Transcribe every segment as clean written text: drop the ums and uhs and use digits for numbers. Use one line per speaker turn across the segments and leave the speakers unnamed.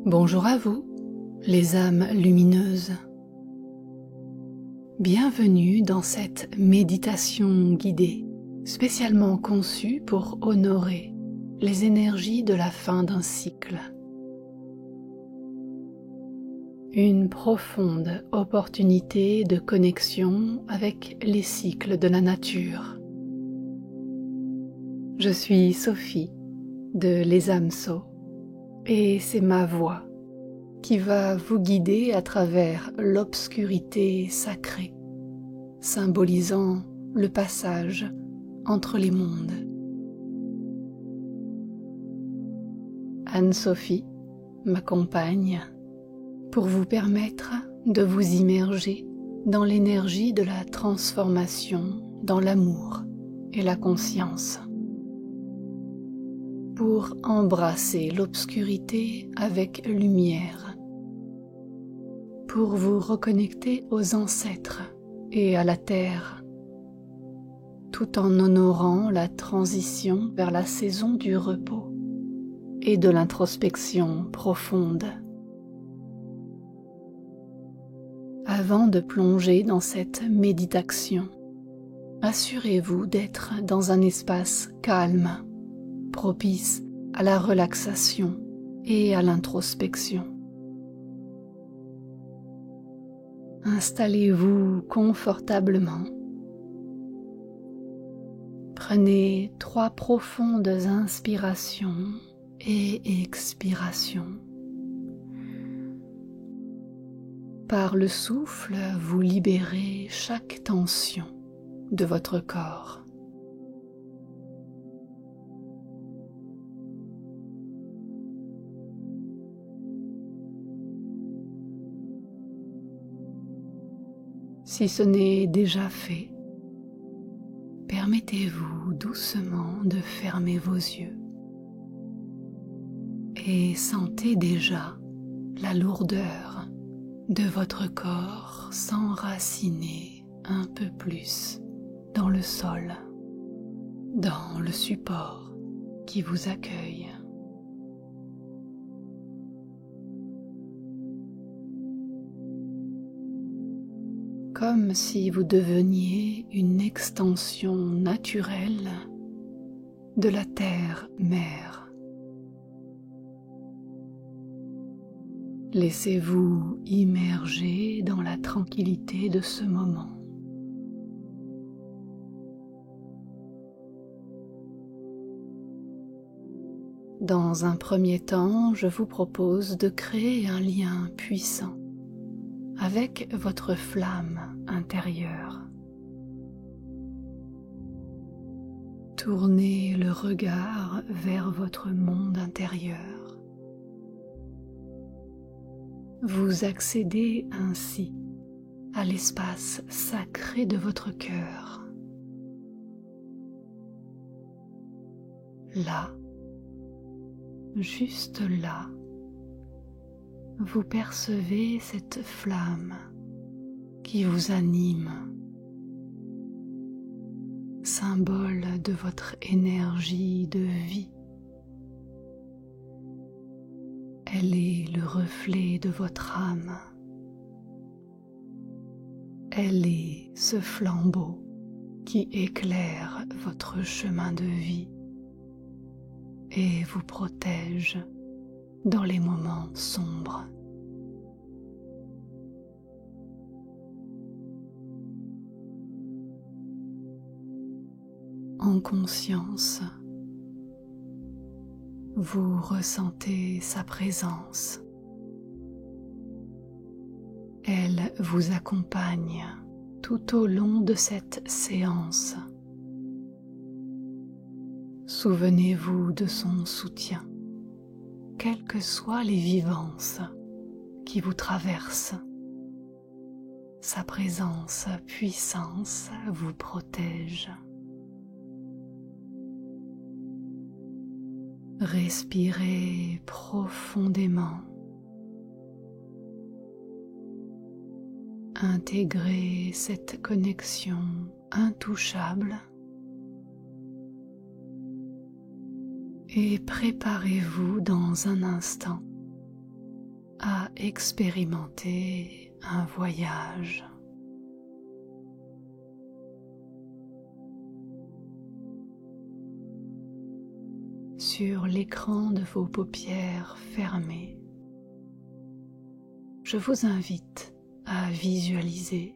Bonjour à vous, les âmes lumineuses. Bienvenue dans cette méditation guidée, spécialement conçue pour honorer les énergies de la fin d'un cycle. Une profonde opportunité de connexion avec les cycles de la nature. Je suis Sophie de Les âmes Sceaux et c'est ma voix qui va vous guider à travers l'obscurité sacrée, symbolisant le passage entre les mondes. Anne-Sophie m'accompagne pour vous permettre de vous immerger dans l'énergie de la transformation dans l'amour et la conscience, pour embrasser l'obscurité avec lumière, pour vous reconnecter aux ancêtres et à la terre, tout en honorant la transition vers la saison du repos et de l'introspection profonde. Avant de plonger dans cette méditation, assurez-vous d'être dans un espace calme, propice à la relaxation et à l'introspection. Installez-vous confortablement. Prenez 3 profondes inspirations et expirations. Par le souffle, vous libérez chaque tension de votre corps. Si ce n'est déjà fait, permettez-vous doucement de fermer vos yeux et sentez déjà la lourdeur de votre corps s'enraciner un peu plus dans le sol, dans le support qui vous accueille. Comme si vous deveniez une extension naturelle de la terre-mère. Laissez-vous immerger dans la tranquillité de ce moment. Dans un premier temps, je vous propose de créer un lien puissant avec votre flamme intérieure. Tournez le regard vers votre monde intérieur. Vous accédez ainsi à l'espace sacré de votre cœur. Là, juste là, vous percevez cette flamme qui vous anime, symbole de votre énergie de vie. Elle est le reflet de votre âme. Elle est ce flambeau qui éclaire votre chemin de vie et vous protège dans les moments sombres. En conscience, vous ressentez sa présence. Elle vous accompagne tout au long de cette séance. Souvenez-vous de son soutien, quelles que soient les vivances qui vous traversent. Sa présence, puissance vous protège. Respirez profondément. Intégrez cette connexion intouchable et préparez-vous dans un instant expérimenter un voyage. Sur l'écran de vos paupières fermées, je vous invite à visualiser,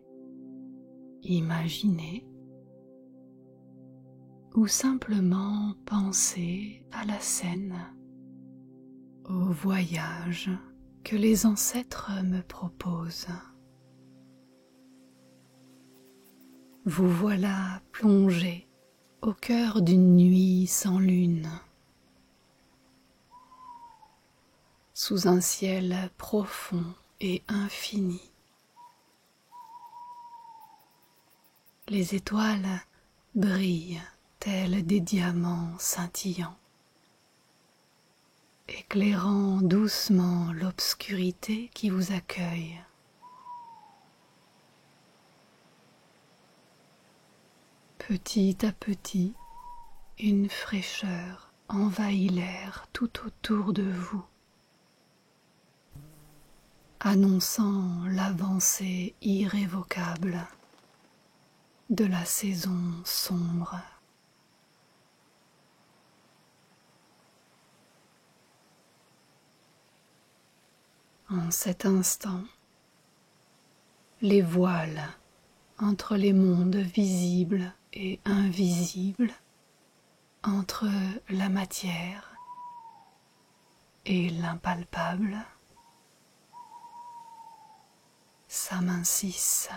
imaginer ou simplement penser à la scène, au voyage que les ancêtres me proposent. Vous voilà plongé au cœur d'une nuit sans lune, sous un ciel profond et infini. Les étoiles brillent tels des diamants scintillants, éclairant doucement l'obscurité qui vous accueille. Petit à petit, une fraîcheur envahit l'air tout autour de vous, annonçant l'avancée irrévocable de la saison sombre. En cet instant, les voiles entre les mondes visibles et invisibles, entre la matière et l'impalpable, s'amincissent.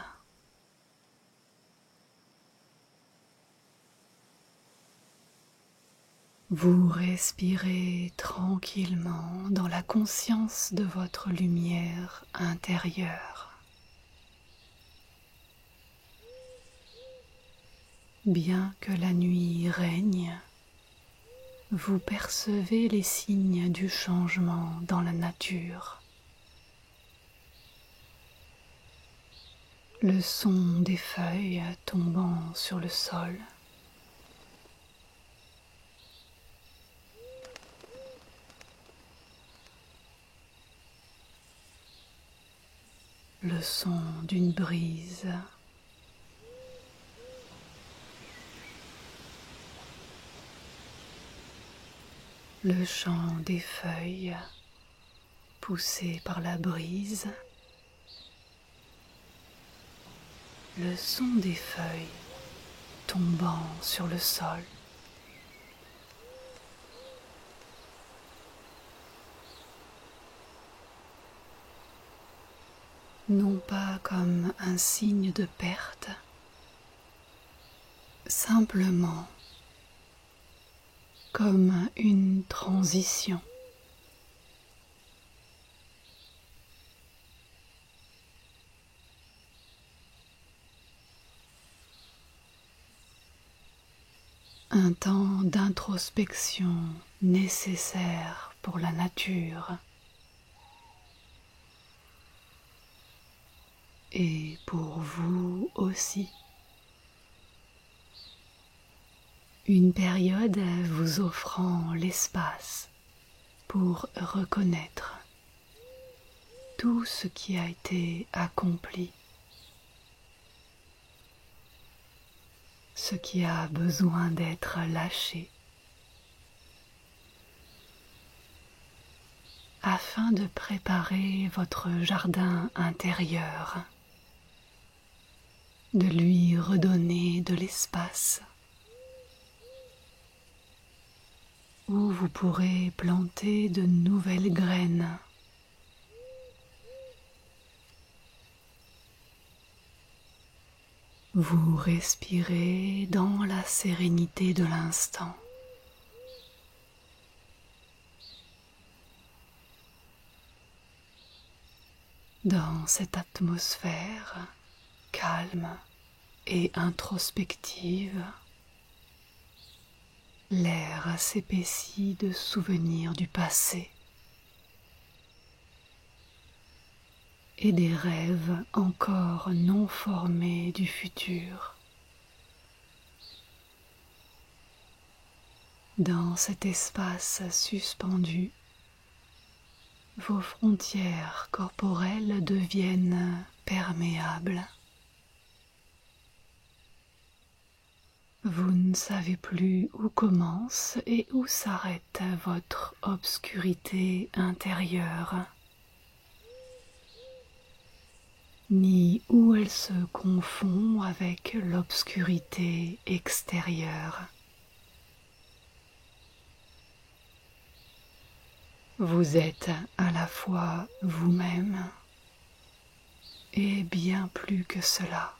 Vous respirez tranquillement dans la conscience de votre lumière intérieure. Bien que la nuit règne, vous percevez les signes du changement dans la nature. Le son des feuilles tombant sur le sol, le son d'une brise, le chant des feuilles poussées par la brise, le son des feuilles tombant sur le sol. Non pas comme un signe de perte, simplement comme une transition. Un temps d'introspection nécessaire pour la nature et pour vous aussi. Une période vous offrant l'espace pour reconnaître tout ce qui a été accompli, ce qui a besoin d'être lâché, afin de préparer votre jardin intérieur, de lui redonner de l'espace, où vous pourrez planter de nouvelles graines. Vous respirez dans la sérénité de l'instant. Dans cette atmosphère calme et introspective, l'air s'épaissit de souvenirs du passé et des rêves encore non formés du futur. Dans cet espace suspendu, vos frontières corporelles deviennent perméables. Vous ne savez plus où commence et où s'arrête votre obscurité intérieure, ni où elle se confond avec l'obscurité extérieure. Vous êtes à la fois vous-même et bien plus que cela.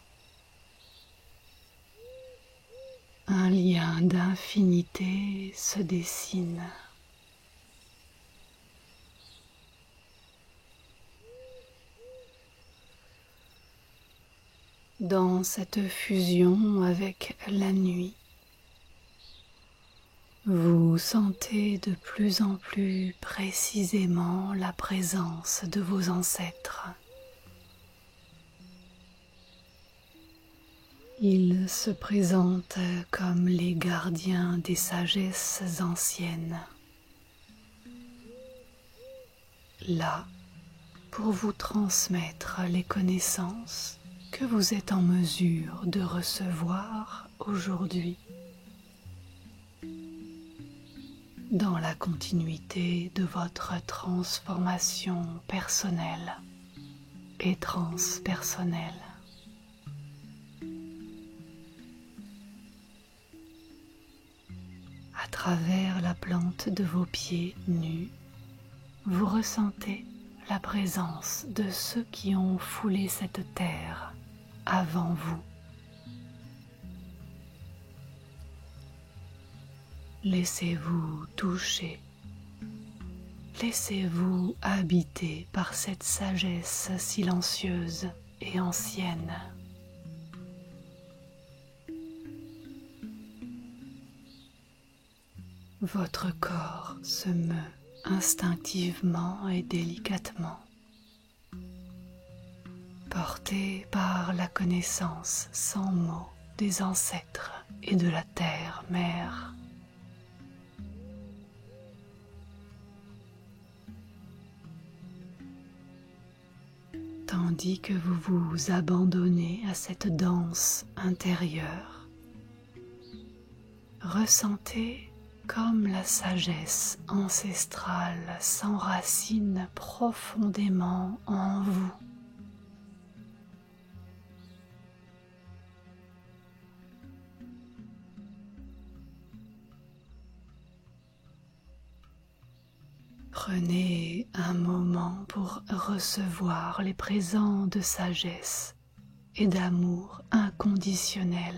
Un lien d'infinité se dessine. Dans cette fusion avec la nuit, vous sentez de plus en plus précisément la présence de vos ancêtres. Ils se présentent comme les gardiens des sagesses anciennes, là pour vous transmettre les connaissances que vous êtes en mesure de recevoir aujourd'hui, dans la continuité de votre transformation personnelle et transpersonnelle. À travers la plante de vos pieds nus, vous ressentez la présence de ceux qui ont foulé cette terre avant vous. Laissez-vous toucher, laissez-vous habiter par cette sagesse silencieuse et ancienne. Votre corps se meut instinctivement et délicatement, porté par la connaissance sans mots des ancêtres et de la terre-mère. Tandis que vous vous abandonnez à cette danse intérieure, ressentez comme la sagesse ancestrale s'enracine profondément en vous. Prenez un moment pour recevoir les présents de sagesse et d'amour inconditionnel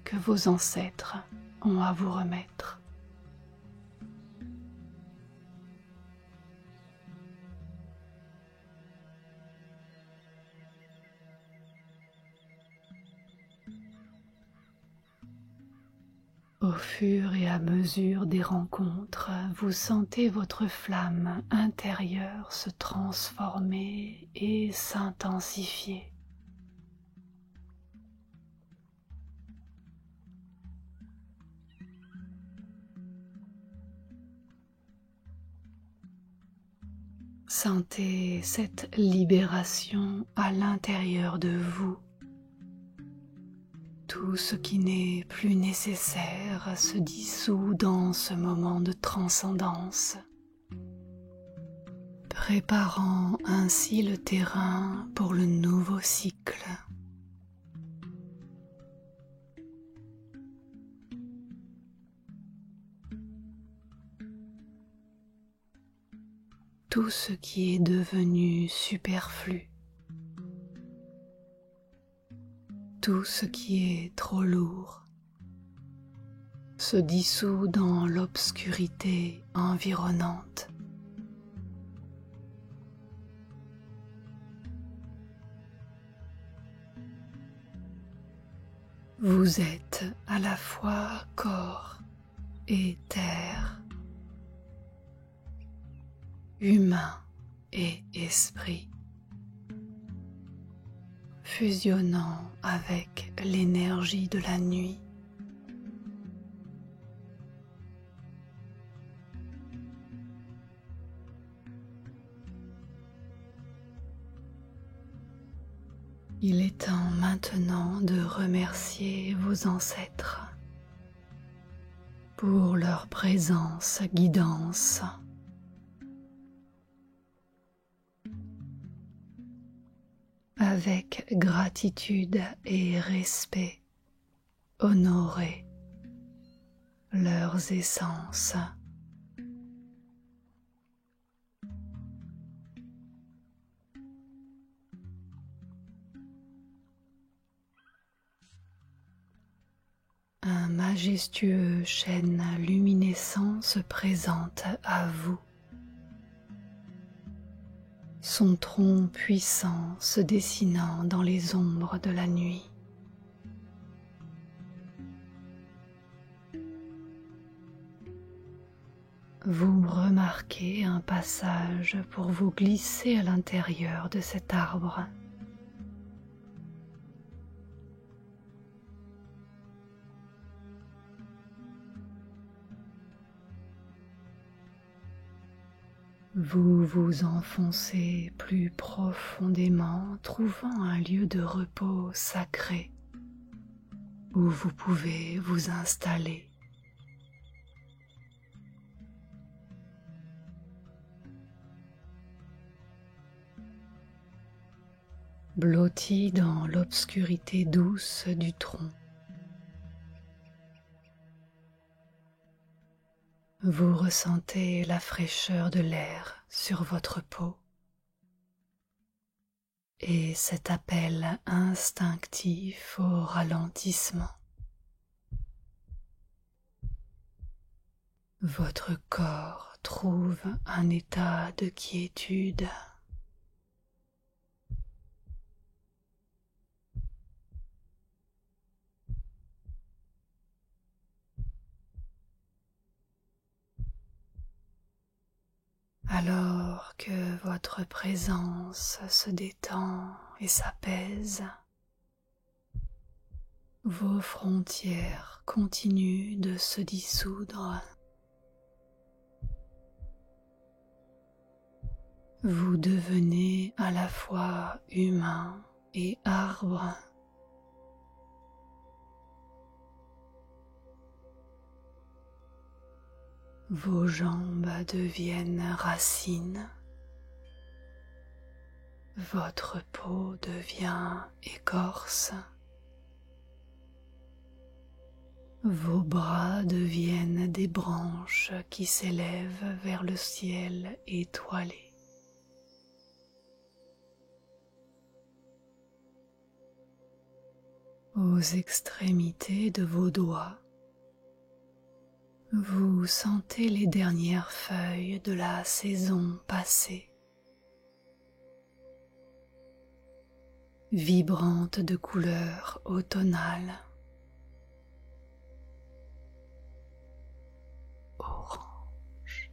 que vos ancêtres ont à vous remettre. Au fur et à mesure des rencontres, vous sentez votre flamme intérieure se transformer et s'intensifier. Sentez cette libération à l'intérieur de vous. Tout ce qui n'est plus nécessaire se dissout dans ce moment de transcendance, préparant ainsi le terrain pour le nouveau cycle. Tout ce qui est devenu superflu, tout ce qui est trop lourd, se dissout dans l'obscurité environnante. Vous êtes à la fois corps et terre, humain et esprit, fusionnant avec l'énergie de la nuit. Il est temps maintenant de remercier vos ancêtres pour leur présence, guidance. Avec gratitude et respect, honorez leurs essences. Un majestueux chêne luminescent se présente à vous. Son tronc puissant se dessinant dans les ombres de la nuit. Vous remarquez un passage pour vous glisser à l'intérieur de cet arbre. Vous vous enfoncez plus profondément, trouvant un lieu de repos sacré où vous pouvez vous installer. Blotti dans l'obscurité douce du tronc, vous ressentez la fraîcheur de l'air sur votre peau et cet appel instinctif au ralentissement. Votre corps trouve un état de quiétude. Alors que votre présence se détend et s'apaise, vos frontières continuent de se dissoudre. Vous devenez à la fois humain et arbre. Vos jambes deviennent racines. Votre peau devient écorce. Vos bras deviennent des branches qui s'élèvent vers le ciel étoilé. Aux extrémités de vos doigts, vous sentez les dernières feuilles de la saison passée, vibrantes de couleurs automnales, orange,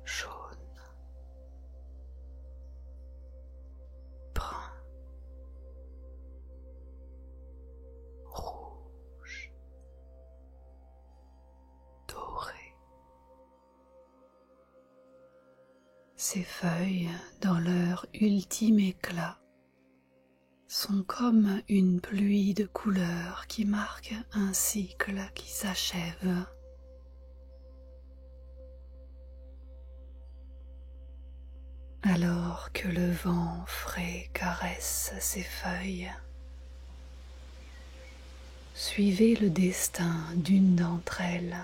jaune, brun, rouge, doré. Ces feuilles, dans leur ultime éclat, sont comme une pluie de couleurs qui marque un cycle qui s'achève. Alors que le vent frais caresse ces feuilles, suivez le destin d'une d'entre elles.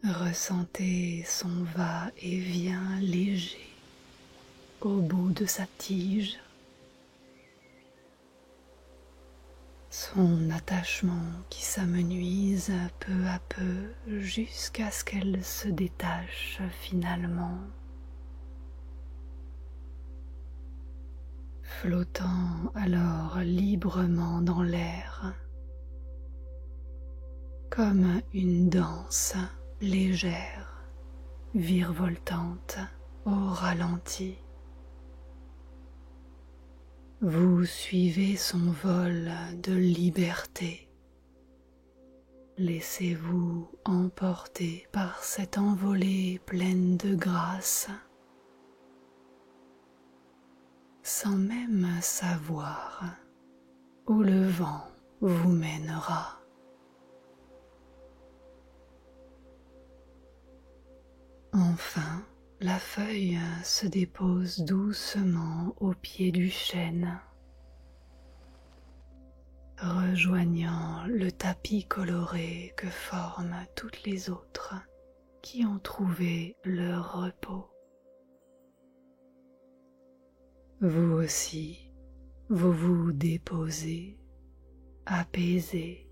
Ressentez son va-et-vient léger au bout de sa tige, son attachement qui s'amenuise peu à peu jusqu'à ce qu'elle se détache finalement, flottant alors librement dans l'air, comme une danse légère, virevoltante au ralenti. Vous suivez son vol de liberté, Laissez-vous emporter par cette envolée pleine de grâce, sans même savoir où le vent vous mènera. Enfin, la feuille se dépose doucement au pied du chêne, rejoignant le tapis coloré que forment toutes les autres qui ont trouvé leur repos. Vous aussi, vous vous déposez, apaisé,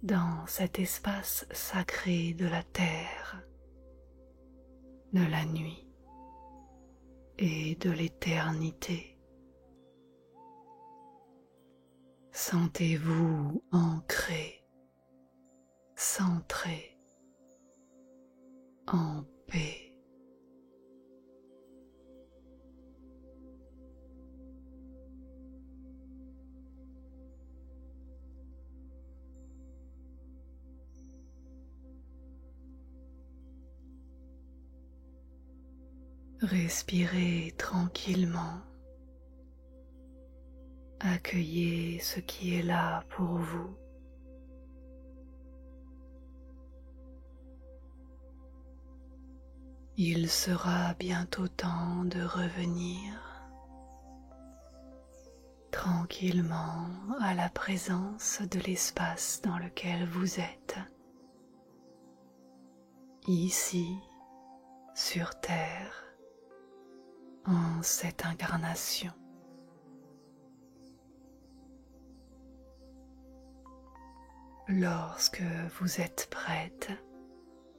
dans cet espace sacré de la terre, de la nuit et de l'éternité. Sentez-vous ancré, centré, en paix. Respirez tranquillement. Accueillez ce qui est là pour vous. Il sera bientôt temps de revenir tranquillement à la présence de l'espace dans lequel vous êtes, ici, sur Terre, en cette incarnation. Lorsque vous êtes prête,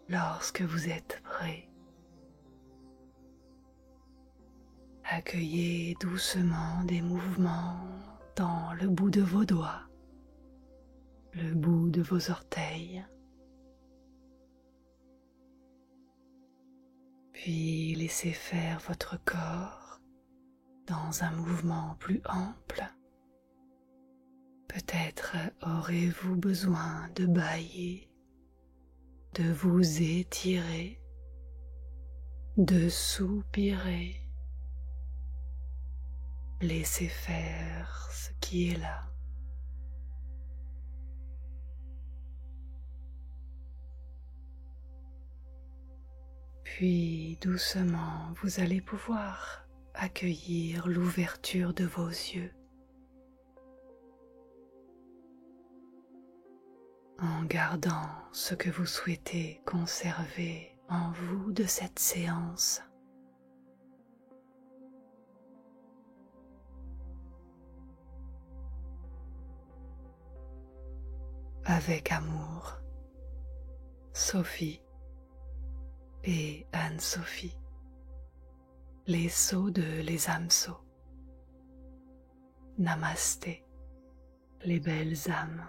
lorsque vous êtes prêt, accueillez doucement des mouvements dans le bout de vos doigts, le bout de vos orteils, puis laissez faire votre corps dans un mouvement plus ample. Peut-être aurez-vous besoin de bâiller, de vous étirer, de soupirer. Laissez faire ce qui est là. Puis doucement, vous allez pouvoir accueillir l'ouverture de vos yeux, en gardant ce que vous souhaitez conserver en vous de cette séance. Avec amour, Sophie et Anne-Sophie, les sceaux de Les âmes sceaux. Namasté, les belles âmes.